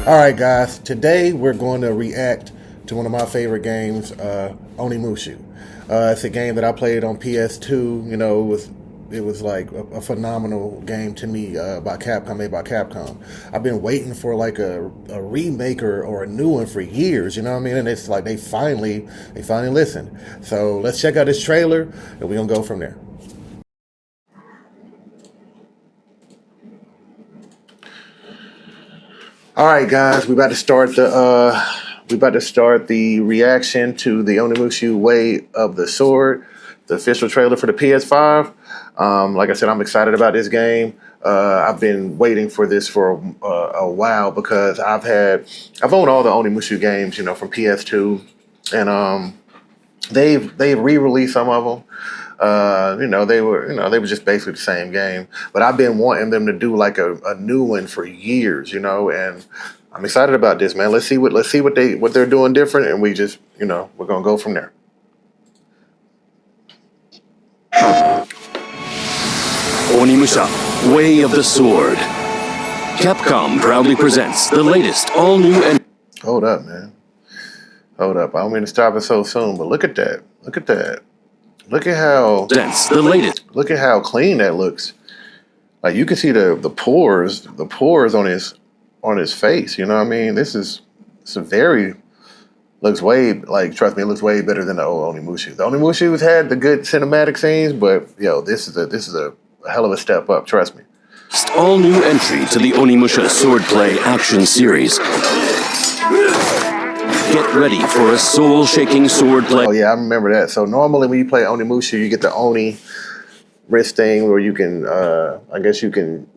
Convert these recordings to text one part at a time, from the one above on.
Alright guys, today we're going to react to one of my favorite games, OniMusha. It's a game that I played on PS2. You know, it was like a phenomenal game to me, by Capcom, made by Capcom. I've been waiting for like a remake or a new one for years, you know what I mean? And it's like they finally listened. So let's check out this trailer and we're gonna go from there. All right, guys, we about to start the reaction to the OniMusha Way of the Sword, the official trailer for the PS5. Like I said, I'm excited about this game. I've been waiting for this for a while because I've owned all the OniMusha games, you know, from PS2, and they've re-released some of them. They were just basically the same game. But I've been wanting them to do like a new one for years, you know, and I'm excited about this, man. Let's see what they're doing different, and we're gonna go from there. OniMusha, Way of the Sword. Capcom proudly presents the latest all-new and... Hold up, man. Hold up. I don't mean to stop it so soon, but look at that. Look at that. Look at how... the latest. Look at how clean that looks. Like, you can see the pores on his face, you know what I mean? Looks way, like, trust me, it looks way better than the old OniMusha. The OniMusha had the good cinematic scenes, but yo, this is a hell of a step up, trust me. All new entry to the OniMusha Swordplay action series. Get ready for a soul-shaking swordplay. Oh yeah, I remember that. So normally when you play OniMusha, you get the Oni wrist thing where you can, I guess you can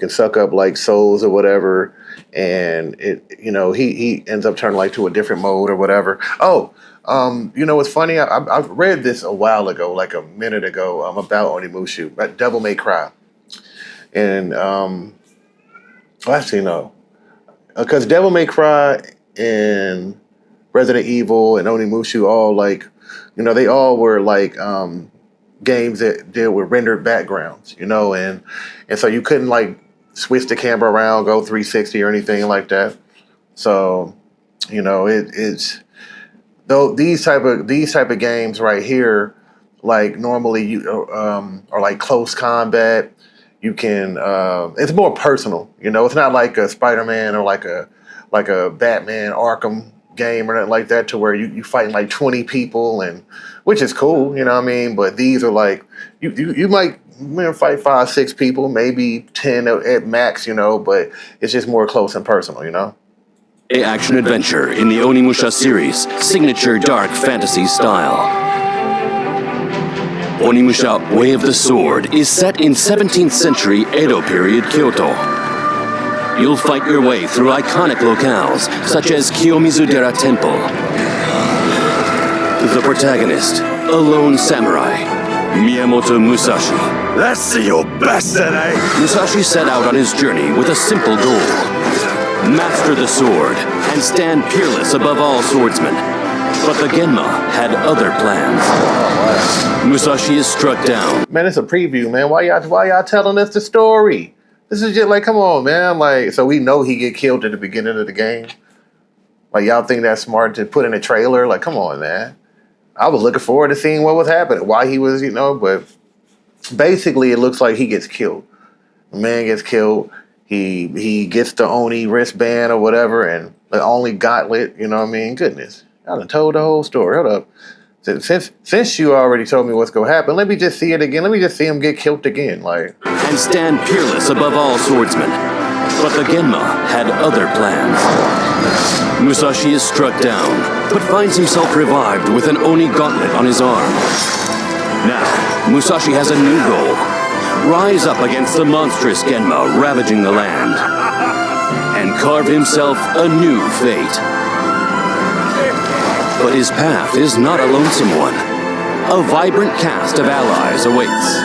suck up like souls or whatever, and he ends up turning like to a different mode or whatever. Oh, what's funny? I've read this a while ago, like a minute ago, about OniMusha, about Devil May Cry, and actually no, because Devil May Cry and Resident Evil and OniMusha all they all were like games that deal with rendered backgrounds, and so you couldn't like switch the camera around, go 360 or anything like that. So, it's though these type of games right here, like normally you are like close combat. You can it's more personal, it's not like a Spider-Man or like a Batman Arkham game or nothing like that, to where you fighting like 20 people, and which is cool, you know what I mean? But these are like you might fight 5-6 people, maybe 10 at max, but it's just more close and personal, A action adventure in the OniMusha series, signature dark fantasy style. OniMusha Way of the Sword is set in 17th century Edo period Kyoto. You'll fight your way through iconic locales such as Kiyomizu-dera Temple. The protagonist, a lone samurai, Miyamoto Musashi. Let's see your best, Sensei! Musashi set out on his journey with a simple goal: master the sword and stand peerless above all swordsmen. But the Genma had other plans. Musashi is struck down. Man, it's a preview, man. Why y'all telling us the story? This is just like, come on, man. Like, so we know he get killed at the beginning of the game. Like, y'all think that's smart to put in a trailer? Like, come on, man. I was looking forward to seeing what was happening, why he was, but basically it looks like he gets killed. The man gets killed. He gets the Oni wristband or whatever, and the only gauntlet, you know what I mean? Goodness. I done told the whole story. Hold up. Since you already told me what's gonna happen, let me just see it again. Let me just see him get killed again, like. And stand peerless above all swordsmen. But the Genma had other plans. Musashi is struck down, but finds himself revived with an Oni gauntlet on his arm. Now, Musashi has a new goal: rise up against the monstrous Genma ravaging the land, and carve himself a new fate. But his path is not a lonesome one. A vibrant cast of allies awaits.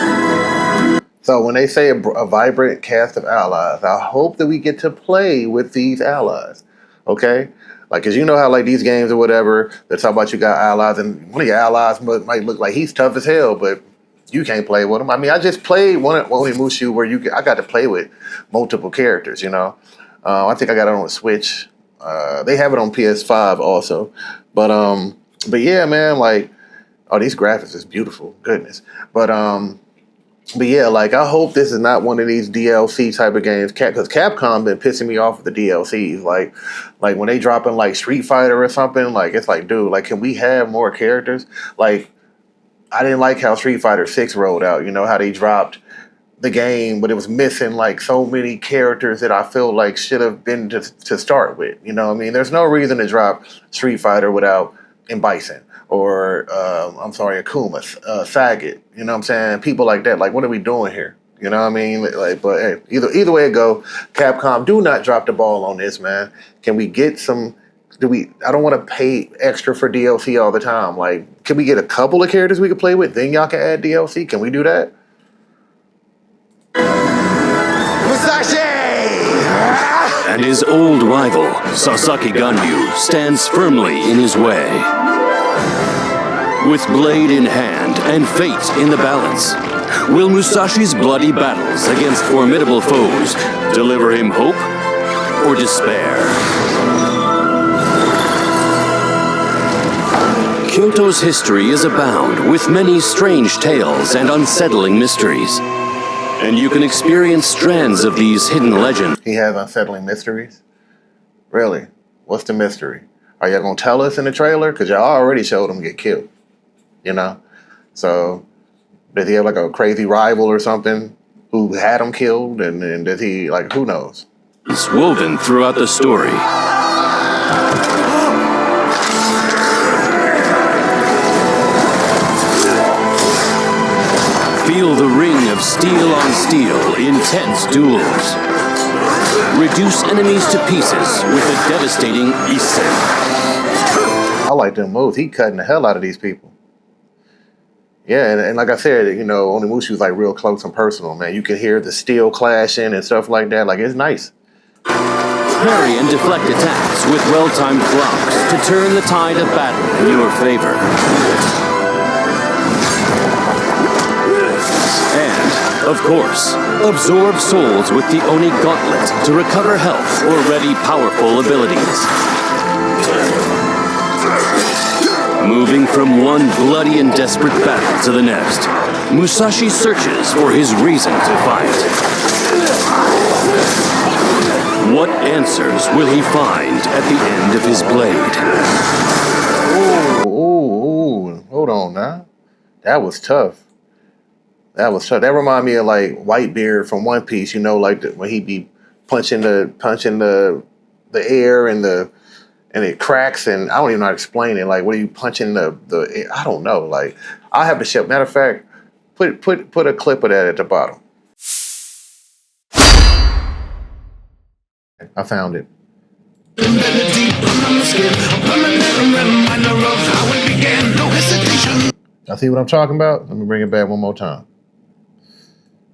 So when they say a vibrant cast of allies, I hope that we get to play with these allies, okay? Like, cause you know how like these games or whatever, they talk about you got allies, and one of your allies might look like he's tough as hell, but you can't play with him. I mean, I just played one OniMusha where I got to play with multiple characters, I think I got it on a Switch. They have it on PS5 also, but yeah, man, like, oh, these graphics is beautiful, goodness. But yeah, like, I hope this is not one of these DLC type of games, because Capcom been pissing me off with the DLCs. Like when they drop in like Street Fighter or something, like it's like, dude, like, can we have more characters? Like, I didn't like how Street Fighter 6 rolled out. You know how they dropped the game, but it was missing like so many characters that I feel like should have been to start with. You know what I mean? There's no reason to drop Street Fighter without M. Bison or Akuma, Sagat. You know what I'm saying? People like that. Like, what are we doing here? You know what I mean? Like, but hey, either way it go, Capcom, do not drop the ball on this, man. Can we get some? I don't want to pay extra for DLC all the time. Like, can we get a couple of characters we can play with? Then y'all can add DLC. Can we do that? And his old rival, Sasaki Ganyu, stands firmly in his way. With blade in hand and fate in the balance, will Musashi's bloody battles against formidable foes deliver him hope or despair? Kyoto's history is abound with many strange tales and unsettling mysteries. And you can experience strands of these hidden legends. He has unsettling mysteries? Really? What's the mystery? Are y'all gonna tell us in the trailer? Because y'all already showed him get killed. You know? So, does he have like a crazy rival or something who had him killed? And does he, like, who knows? It's woven throughout the story. Feel the ring of steel on steel, intense duels. Reduce enemies to pieces with a devastating Isen. I like them moves. He cutting the hell out of these people. Yeah, and like I said, you know, OniMusha was like real close and personal, man. You can hear the steel clashing and stuff like that. Like, it's nice. Parry and deflect attacks with well-timed blocks to turn the tide of battle in your favor. And, of course, absorb souls with the Oni Gauntlet to recover health or ready powerful abilities. Moving from one bloody and desperate battle to the next, Musashi searches for his reason to fight. What answers will he find at the end of his blade? Ooh, hold on now. That was tough. That was tough. That reminded me of like Whitebeard from One Piece. You know, like when he be punching the air and it cracks, and I don't even know how to explain it. Like, what are you punching the? I don't know. Like, I have to show. Matter of fact, put a clip of that at the bottom. I found it. Y'all see what I'm talking about? Let me bring it back one more time.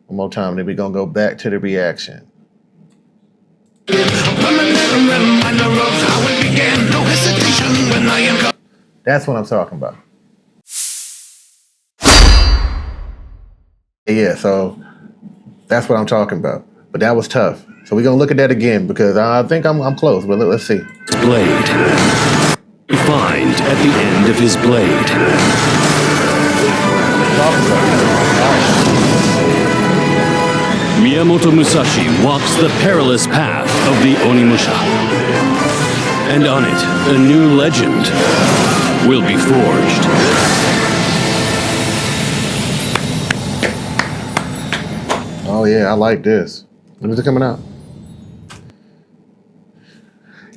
One more time, then we're gonna go back to the reaction. That's what I'm talking about. Yeah, so that's what I'm talking about. But that was tough. So we're gonna look at that again because I think I'm close, but let's see. Blade. Find at the end of his blade. Miyamoto Musashi walks the perilous path of the OniMusha. And on it, a new legend will be forged. Oh yeah, I like this. When is it coming out?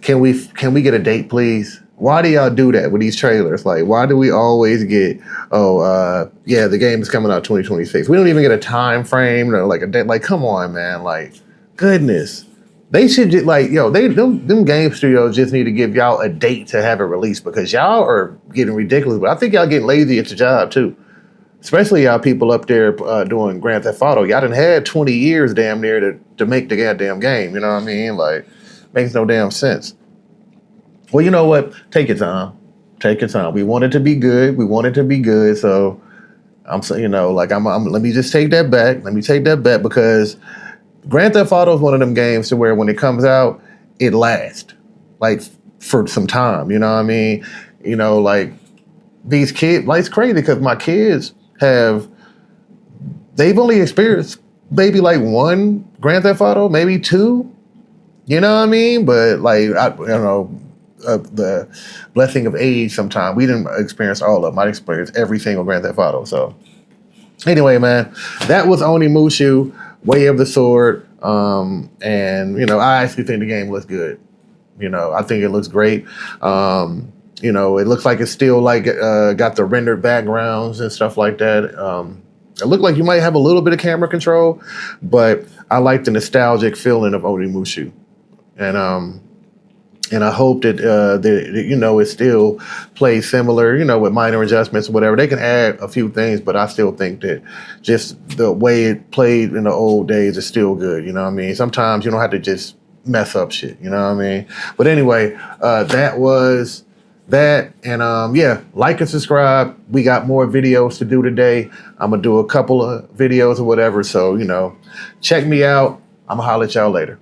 Can we get a date, please? Why do y'all do that with these trailers? Like, why do we always get, yeah, the game is coming out 2026. We don't even get a time frame or like a date. Like, come on, man. Like, goodness. They should just, like, yo, them game studios just need to give y'all a date to have it released because y'all are getting ridiculous. But I think y'all getting lazy at your job too. Especially y'all people up there doing Grand Theft Auto. Y'all done had 20 years damn near to make the goddamn game. You know what I mean? Like, makes no damn sense. Well, you know what? Take your time. Take your time. We want it to be good. We want it to be good. So I'm saying, you know, like I'm let me just take that back. Let me take that back because Grand Theft Auto is one of them games to where when it comes out, it lasts. like for some time. You know what I mean? You know, like these kids, like it's crazy because my kids they've only experienced maybe like one Grand Theft Auto, maybe two. You know what I mean? But like the blessing of age. Sometimes we didn't experience all of them. I experienced every single Grand Theft Auto. So anyway, man, that was OniMusha, Way of the Sword. And you know, I actually think the game looks good. You know, I think it looks great. You know, it looks like it's still like got the rendered backgrounds and stuff like that. It looked like you might have a little bit of camera control, but I like the nostalgic feeling of OniMusha. And I hope that you know, it still plays similar, you know, with minor adjustments or whatever. They can add a few things, but I still think that just the way it played in the old days is still good. You know what I mean? Sometimes you don't have to just mess up shit. You know what I mean? But anyway, that was that. And yeah, like and subscribe. We got more videos to do today. I'm gonna do a couple of videos or whatever. So, you know, check me out. I'm gonna holler at y'all later.